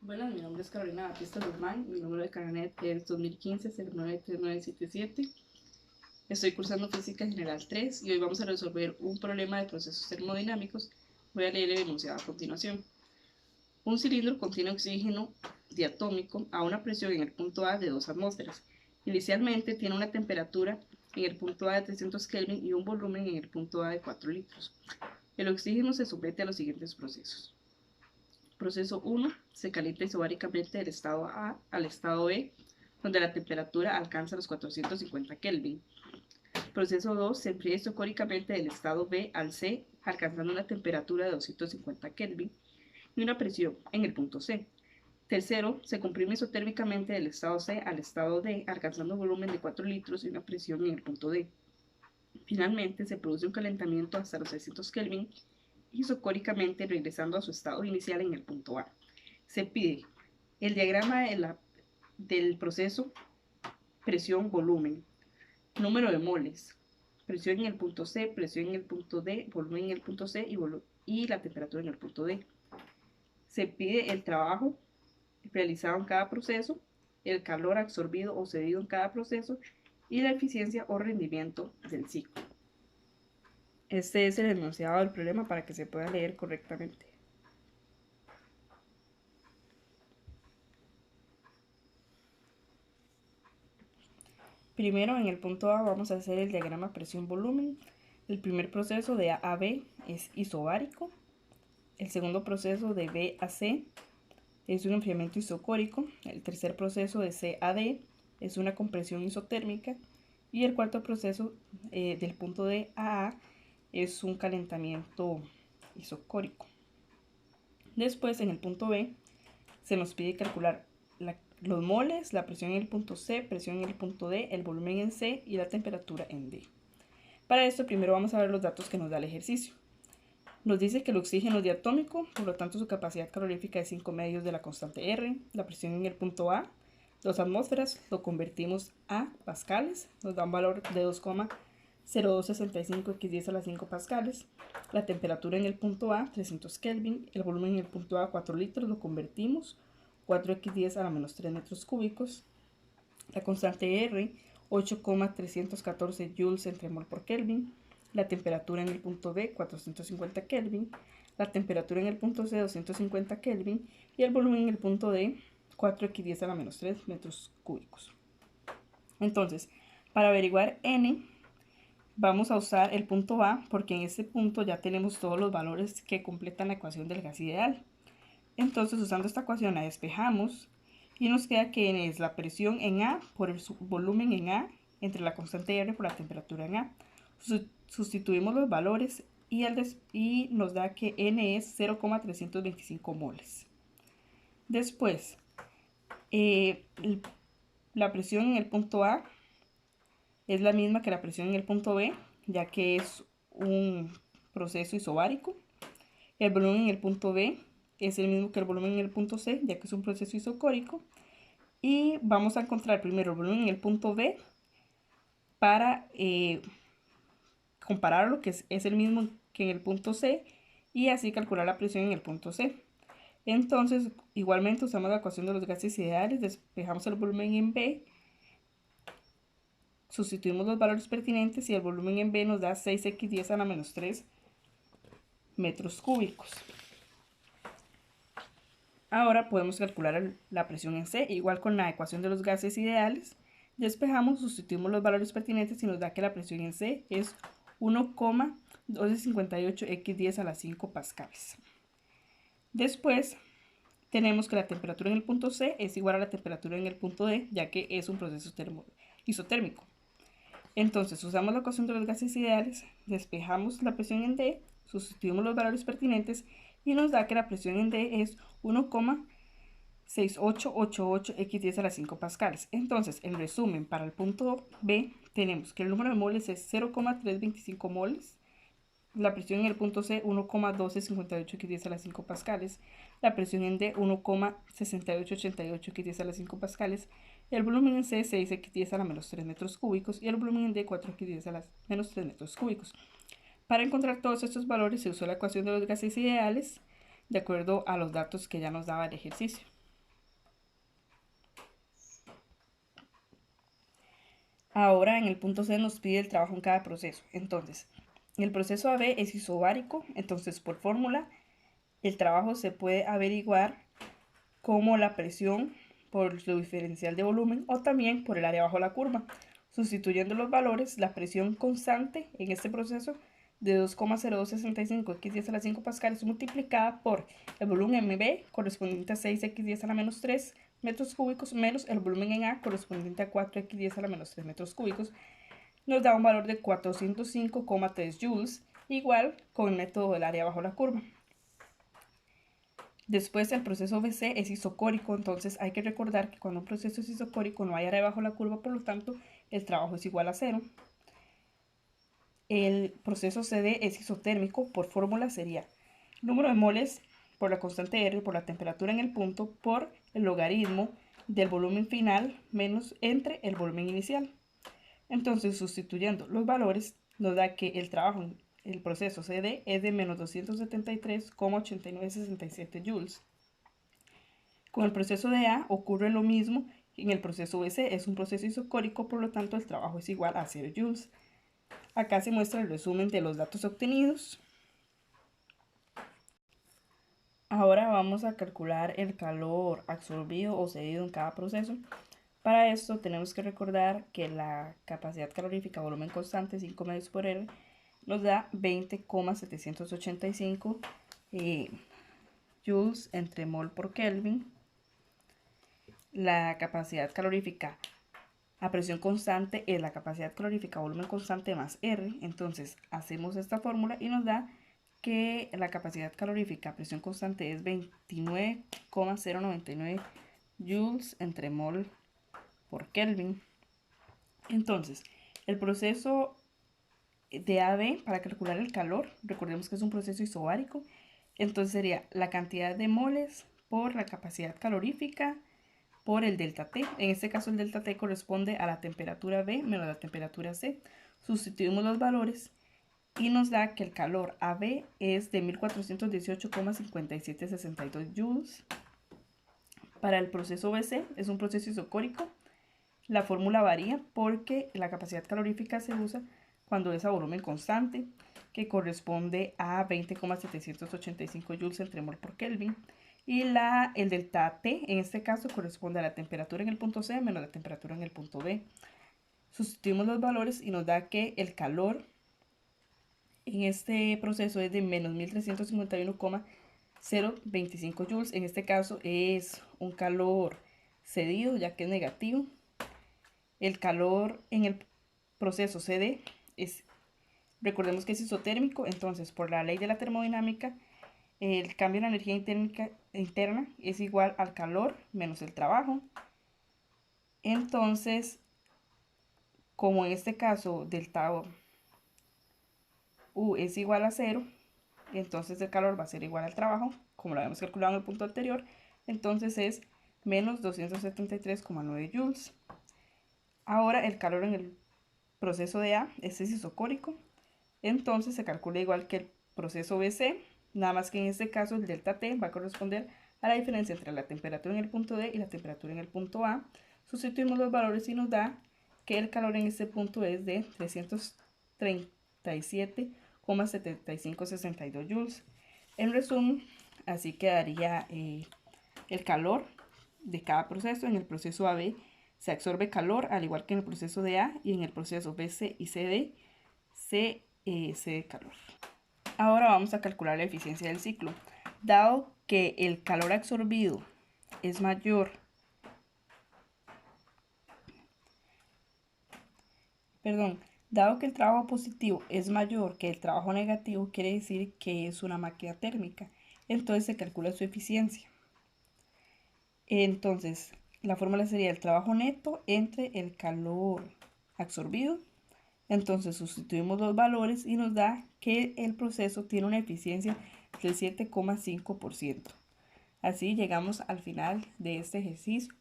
Buenas, mi nombre es Carolina Batista Guzmán, mi número de carnet es 2015-093977. Estoy cursando Física General 3 y hoy vamos a resolver un problema de procesos termodinámicos. Voy a leer el enunciado a continuación. Un cilindro contiene oxígeno diatómico a una presión en el punto A de 2 atmósferas. Inicialmente tiene una temperatura en el punto A de 300 Kelvin y un volumen en el punto A de 4 litros. El oxígeno se somete a los siguientes procesos. Proceso 1. Se calienta isobáricamente del estado A al estado B, donde la temperatura alcanza los 450 Kelvin. Proceso 2. Se enfría isocóricamente del estado B al C, alcanzando una temperatura de 250 Kelvin y una presión en el punto C. Tercero, se comprime isotérmicamente del estado C al estado D, alcanzando un volumen de 4 litros y una presión en el punto D. Finalmente, se produce un calentamiento hasta los 600 Kelvin isocóricamente regresando a su estado inicial en el punto A. Se pide el diagrama del proceso presión-volumen, número de moles, presión en el punto C, presión en el punto D, volumen en el punto C y la temperatura en el punto D. Se pide el trabajo realizado en cada proceso, el calor absorbido o cedido en cada proceso y la eficiencia o rendimiento del ciclo. Este es el enunciado del problema para que se pueda leer correctamente. Primero, en el punto A vamos a hacer el diagrama presión-volumen. El primer proceso de A a B es isobárico. El segundo proceso de B a C es un enfriamiento isocórico. El tercer proceso de C a D es una compresión isotérmica. Y el cuarto proceso del punto D a A es un calentamiento isocórico. Después, en el punto B, se nos pide calcular los moles, la presión en el punto C, presión en el punto D, el volumen en C y la temperatura en D. Para esto, primero vamos a ver los datos que nos da el ejercicio. Nos dice que el oxígeno es diatómico, por lo tanto su capacidad calorífica es 5 medios de la constante R. La presión en el punto A, 2 atmósferas, lo convertimos a pascales, nos da un valor de 2,0265 x 10 a la 5 pascales. La temperatura en el punto A, 300 Kelvin, el volumen en el punto A, 4 litros, lo convertimos 4x10 a la menos 3 metros cúbicos. La constante R, 8,314 joules entre mol por Kelvin. La temperatura en el punto B, 450 Kelvin. La temperatura en el punto C, 250 Kelvin. Y el volumen en el punto D, 4x10 a la menos 3 metros cúbicos. Entonces, para averiguar N, vamos a usar el punto A porque en este punto ya tenemos todos los valores que completan la ecuación del gas ideal. Entonces, usando esta ecuación la despejamos y nos queda que N es la presión en A por el volumen en A entre la constante R por la temperatura en A. Sustituimos los valores y nos da que N es 0,325 moles. Después, la presión en el punto A es la misma que la presión en el punto B, ya que es un proceso isobárico. El volumen en el punto B es el mismo que el volumen en el punto C, ya que es un proceso isocórico. Y vamos a encontrar primero el volumen en el punto B para compararlo, que es el mismo que en el punto C, y así calcular la presión en el punto C. Entonces, igualmente usamos la ecuación de los gases ideales, despejamos el volumen en B, sustituimos los valores pertinentes y el volumen en B nos da 6x10 a la menos 3 metros cúbicos. Ahora podemos calcular la presión en C, igual con la ecuación de los gases ideales. Despejamos, sustituimos los valores pertinentes y nos da que la presión en C es 1,1258 x 10 a la 5 pascales. Después tenemos que la temperatura en el punto C es igual a la temperatura en el punto D, ya que es un proceso isotérmico. Entonces usamos la ecuación de los gases ideales, despejamos la presión en D, sustituimos los valores pertinentes y nos da que la presión en D es 1,6888 x 10 a la 5 pascales. Entonces, en resumen, para el punto B tenemos que el número de moles es 0,325 moles, la presión en el punto C 1,1258 x 10 a la 5 pascales, la presión en D 1,6888 x 10 a la 5 pascales, el volumen en C 6 x 10 a la menos 3 metros cúbicos y el volumen en D 4 x 10 a la menos 3 metros cúbicos. Para encontrar todos estos valores se usó la ecuación de los gases ideales de acuerdo a los datos que ya nos daba el ejercicio. Ahora en el punto C nos pide el trabajo en cada proceso. Entonces, el proceso AB es isobárico, entonces por fórmula el trabajo se puede averiguar como la presión por su diferencial de volumen o también por el área bajo la curva. Sustituyendo los valores, la presión constante en este proceso de 2,0265 x 10 a la 5 pascales multiplicada por el volumen MB correspondiente a 6 x 10 a la menos 3 metros cúbicos menos el volumen en A correspondiente a 4 x 10 a la menos 3 metros cúbicos nos da un valor de 405,3 joules, igual con el método del área bajo la curva. Después el proceso BC es isocórico, entonces hay que recordar que cuando un proceso es isocórico no hay área bajo la curva, por lo tanto el trabajo es igual a 0. El proceso CD es isotérmico, por fórmula sería número de moles por la constante R por la temperatura en el punto por el logaritmo del volumen final menos entre el volumen inicial. Entonces, sustituyendo los valores, nos da que el trabajo en el proceso CD es de menos 273,8967 joules. Con el proceso de A ocurre lo mismo en el proceso BC, es un proceso isocórico, por lo tanto el trabajo es igual a 0 joules. Acá se muestra el resumen de los datos obtenidos. Ahora vamos a calcular el calor absorbido o cedido en cada proceso. Para esto tenemos que recordar que la capacidad calorífica volumen constante 5 medios por R nos da 20,785 joules entre mol por Kelvin. La capacidad calorífica a presión constante es la capacidad calorífica volumen constante más R. Entonces hacemos esta fórmula y nos da que la capacidad calorífica a presión constante es 29,099 joules entre mol por Kelvin. Entonces, el proceso de AB para calcular el calor, recordemos que es un proceso isobárico, entonces sería la cantidad de moles por la capacidad calorífica por el delta T. En este caso el delta T corresponde a la temperatura B menos la temperatura C. Sustituimos los valores y nos da que el calor AB es de 1418,5762 joules. Para el proceso BC es un proceso isocórico. La fórmula varía porque la capacidad calorífica se usa cuando es a volumen constante, que corresponde a 20,785 joules entre mol por Kelvin. Y el delta T, en este caso, corresponde a la temperatura en el punto C menos la temperatura en el punto B. Sustituimos los valores y nos da que el calor en este proceso es de menos 1351,025 joules. En este caso es un calor cedido, ya que es negativo. El calor en el proceso CD recordemos que es isotérmico, entonces por la ley de la termodinámica, el cambio en la energía interna es igual al calor menos el trabajo. Entonces, como en este caso delta U es igual a 0, entonces el calor va a ser igual al trabajo, como lo habíamos calculado en el punto anterior, entonces es menos 273,9 joules. Ahora el calor en el proceso de A es isocórico, entonces se calcula igual que el proceso BC, nada más que en este caso el delta T va a corresponder a la diferencia entre la temperatura en el punto D y la temperatura en el punto A. Sustituimos los valores y nos da que el calor en este punto es de 337,7562 joules. En resumen, así quedaría el calor de cada proceso. En el proceso AB se absorbe calor, al igual que en el proceso de A, y en el proceso BC y CD se cede calor. Ahora vamos a calcular la eficiencia del ciclo. Dado que el calor absorbido es mayor, dado que el trabajo positivo es mayor que el trabajo negativo, quiere decir que es una máquina térmica. Entonces se calcula su eficiencia. Entonces, la fórmula sería el trabajo neto entre el calor absorbido. Entonces sustituimos los valores y nos da que el proceso tiene una eficiencia del 7,5%. Así llegamos al final de este ejercicio.